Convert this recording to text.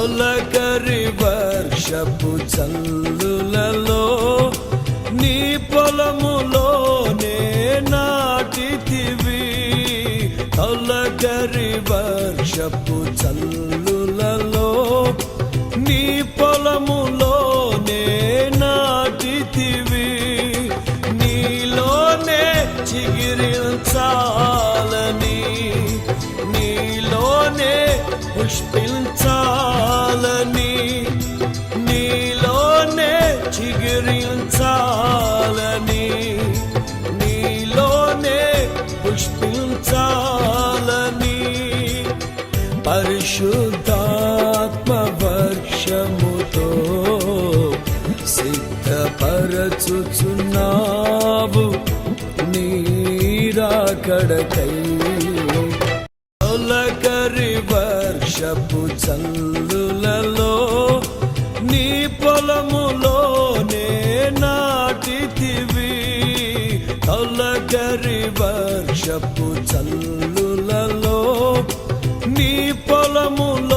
తొలకరి వర్షపు చల్లులలో నీ పొలములోనే నాటితివి. తొలకరి వర్షపు చల్లులలో నీ పొలములోనే నాటితివి. నీలోనే చిగిరించాలని, నీలోనే పుష్పించాలని, నీలోనే చిగురించాలని, నీలోనే పుష్పించాలని పరిశుద్ధాత్మ వర్షముతో సిద్ధపరచుచున్నావు నీ రాకడకై. తొలకరి వర్షపు చల్లులలో నీ పొలములోనే నాటితివి. తొలకరి వర్షపు చల్లులలో నీ పొలములో